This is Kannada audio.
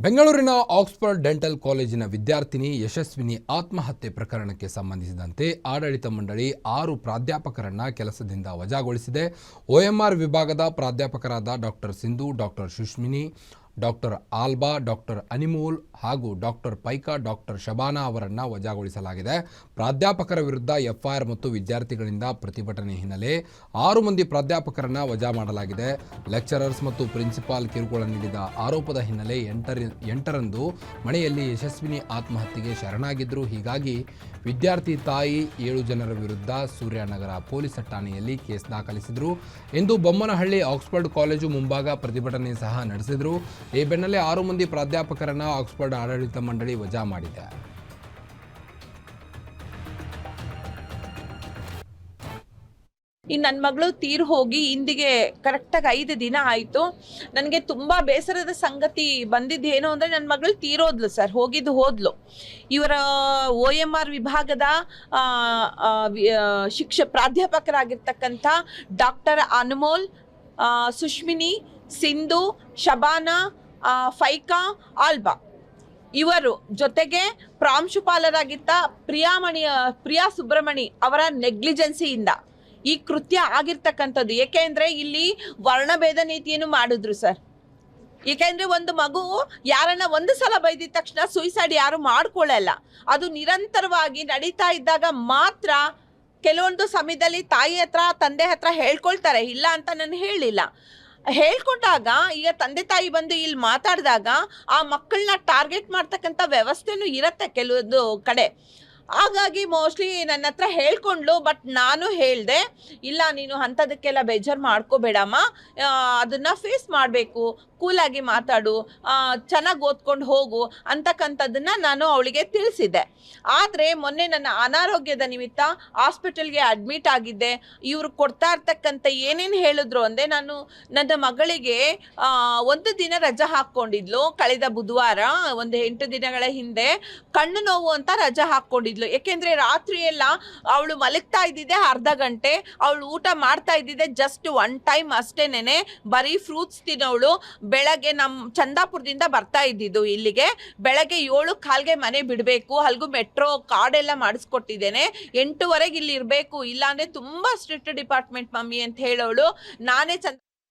ಬೆಂಗಳೂರಿನ ಆಕ್ಸ್ಫರ್ಡ್ ಡೆಂಟಲ್ ಕಾಲೇಜಿನ ವಿದ್ಯಾರ್ಥಿನಿ ಯಶಸ್ವಿನಿ ಆತ್ಮಹತ್ಯೆ ಪ್ರಕರಣಕ್ಕೆ ಸಂಬಂಧಿಸಿದಂತೆ ಆಡಳಿತ ಮಂಡಳಿ 6 ಪ್ರಾಧ್ಯಾಪಕರನ್ನ ಕೆಲಸದಿಂದ ವಜಾಗೊಳಿಸಿದೆ. OMR ವಿಭಾಗದ ಪ್ರಾಧ್ಯಾಪಕರಾದ doctor Sindhu, doctor Sushmini, doctor Alba, doctor Animol ಹಾಗೂ ಡಾಕ್ಟರ್ ಪೈಕಾ, ಡಾಕ್ಟರ್ ಶಬಾನಾ ಅವರನ್ನು ವಜಾಗೊಳಿಸಲಾಗಿದೆ. ಪ್ರಾಧ್ಯಾಪಕರ ವಿರುದ್ಧ FIR ಮತ್ತು ವಿದ್ಯಾರ್ಥಿಗಳಿಂದ ಪ್ರತಿಭಟನೆ ಹಿನ್ನೆಲೆ 6 ಮಂದಿ ಪ್ರಾಧ್ಯಾಪಕರನ್ನು ವಜಾ ಮಾಡಲಾಗಿದೆ. ಲೆಕ್ಚರರ್ಸ್ ಮತ್ತು ಪ್ರಿನ್ಸಿಪಾಲ್ ಕಿರುಕುಳ ನೀಡಿದ ಆರೋಪದ ಹಿನ್ನೆಲೆ 8ರಂದು ಮನೆಯಲ್ಲಿ ಯಶಸ್ವಿನಿ ಆತ್ಮಹತ್ಯೆಗೆ ಶರಣಾಗಿದ್ದರು. ಹೀಗಾಗಿ ವಿದ್ಯಾರ್ಥಿ ತಾಯಿ 7 ಜನರ ವಿರುದ್ಧ ಸೂರ್ಯನಗರ ಪೊಲೀಸ್ ಠಾಣೆಯಲ್ಲಿ ಕೇಸ್ ದಾಖಲಿಸಿದರು. ಇಂದು ಬೊಮ್ಮನಹಳ್ಳಿ ಆಕ್ಸ್ಫರ್ಡ್ ಕಾಲೇಜು ಮುಂಭಾಗ ಪ್ರತಿಭಟನೆ ಸಹ ನಡೆಸಿದರು. ಈ ಬೆನ್ನಲ್ಲೇ 6 ಮಂದಿ ಪ್ರಾಧ್ಯಾಪಕರನ್ನು ಆಕ್ಸ್ಫರ್ಡ್ ಆಡಳಿತ ಮಂಡಳಿ ವಜಾ ಮಾಡಿದೆ. ನನ್ನ ಮಗಳು ತೀರ್ ಹೋಗಿ ಇಂದಿಗೆ ಕರೆಕ್ಟಾಗಿ 5 ದಿನ ಆಯಿತು. ನನಗೆ ತುಂಬ ಬೇಸರದ ಸಂಗತಿ ಬಂದಿದ್ದೇನು ಅಂದರೆ, ನನ್ನ ಮಗಳು ತೀರೋದ್ಲು ಸರ್, ಹೋದ್ಲು. ಇವರ OMR ವಿಭಾಗದ ಪ್ರಾಧ್ಯಾಪಕರಾಗಿರ್ತಕ್ಕಂಥ ಡಾಕ್ಟರ್ ಅನುಮೋಲ್, ಸುಷ್ಮಿನಿ, ಸಿಂಧು, ಶಬಾನಾ, ಫೈಕಾ, ಆಲ್ಬಾ ಇವರು ಜೊತೆಗೆ ಪ್ರಾಂಶುಪಾಲರಾಗಿದ್ದ ಪ್ರಿಯಾ ಸುಬ್ರಮಣಿ ಅವರ ನೆಗ್ಲಿಜೆನ್ಸಿಯಿಂದ ಈ ಕೃತ್ಯ ಆಗಿರ್ತಕ್ಕಂಥದ್ದು. ಏಕೆಂದರೆ ಇಲ್ಲಿ ವರ್ಣಭೇದ ನೀತಿಯನ್ನು ಮಾಡಿದ್ರು ಸರ್. ಏಕೆಂದರೆ ಒಂದು ಮಗು ಯಾರನ್ನ ಒಂದು ಸಲ ಬೈದಿದ ತಕ್ಷಣ ಸುಯಿಸೈಡ್ ಯಾರು ಮಾಡ್ಕೊಳ್ಳಲ್ಲ. ಅದು ನಿರಂತರವಾಗಿ ನಡೀತಾ ಇದ್ದಾಗ ಮಾತ್ರ ಕೆಲವೊಂದು ಸಮಯದಲ್ಲಿ ತಾಯಿ ಹತ್ರ ತಂದೆ ಹತ್ರ ಹೇಳ್ಕೊಳ್ತಾರೆ, ಇಲ್ಲ ಅಂತ ನಾನು ಹೇಳಿಲ್ಲ. ಹೇಳ್ಕೊಂಡಾಗ ಈಗ ತಂದೆ ತಾಯಿ ಬಂದು ಇಲ್ಲಿ ಮಾತಾಡಿದಾಗ ಆ ಮಕ್ಕಳನ್ನ ಟಾರ್ಗೆಟ್ ಮಾಡ್ತಕ್ಕಂಥ ವ್ಯವಸ್ಥೆನೂ ಇರುತ್ತೆ ಕೆಲವೊಂದು ಕಡೆ. ಹಾಗಾಗಿ ಮೋಸ್ಟ್ಲಿ ನನ್ನ ಹತ್ರ ಹೇಳ್ಕೊಂಡ್ಲು. ಬಟ್ ನಾನು ಹೇಳಿದೆ, ಇಲ್ಲ ನೀನು ಅಂಥದಕ್ಕೆಲ್ಲ ಬೇಜಾರು ಮಾಡ್ಕೋಬೇಡಮ್ಮ, ಅದನ್ನು ಫೇಸ್ ಮಾಡಬೇಕು, ಕೂಲಾಗಿ ಮಾತಾಡು, ಚೆನ್ನಾಗಿ ಓದ್ಕೊಂಡು ಹೋಗು ಅಂತಕ್ಕಂಥದ್ದನ್ನು ನಾನು ಅವಳಿಗೆ ತಿಳಿಸಿದ್ದೆ. ಆದರೆ ಮೊನ್ನೆ ನನ್ನ ಅನಾರೋಗ್ಯದ ನಿಮಿತ್ತ ಹಾಸ್ಪಿಟಲ್ಗೆ ಅಡ್ಮಿಟ್ ಆಗಿದ್ದೆ. ಇವರು ಕೊಡ್ತಾ ಇರ್ತಕ್ಕಂಥ ಏನೇನು ಹೇಳಿದ್ರು ಅಂದರೆ, ನಾನು ನನ್ನ ಮಗಳಿಗೆ 1 ದಿನ ರಜೆ ಹಾಕ್ಕೊಂಡಿದ್ಲು. ಕಳೆದ ಬುಧವಾರ ಒಂದು 8 ದಿನಗಳ ಹಿಂದೆ ಕಣ್ಣು ನೋವು ಅಂತ ರಜೆ ಹಾಕ್ಕೊಂಡಿದ್ಲು. ಏಕೆಂದರೆ ರಾತ್ರಿ ಎಲ್ಲ ಅವಳು ಮಲಗ್ತಾ ಇದ್ದಿದ್ದೆ ಅರ್ಧ ಗಂಟೆ, ಅವಳು ಊಟ ಮಾಡ್ತಾ ಇದ್ದಿದ್ದೆ ಜಸ್ಟ್ 1 ಟೈಮ್ ಅಷ್ಟೇನೆ. ಬರೀ ಫ್ರೂಟ್ಸ್ ತಿನ್ನೋಳು. ಬೆಳಗ್ಗೆ ನಮ್ಮ ಚಂದಾಪುರದಿಂದ ಬರ್ತಾ ಇದ್ದಿದ್ದು ಇಲ್ಲಿಗೆ. ಬೆಳಗ್ಗೆ 7:15ಗೆ ಮನೆ ಬಿಡಬೇಕು. ಅಲ್ಗೂ ಮೆಟ್ರೋ ಕಾರ್ಡ್ ಎಲ್ಲ ಮಾಡಿಸ್ಕೊಟ್ಟಿದ್ದೇನೆ. 8:15 ಇಲ್ಲಿ ಇರಬೇಕು, ಇಲ್ಲಾಂದರೆ ತುಂಬ ಸ್ಟ್ರಿಕ್ಟ್ ಡಿಪಾರ್ಟ್ಮೆಂಟ್ ಮಮ್ಮಿ ಅಂತ ಹೇಳೋಳು. ನಾನೇ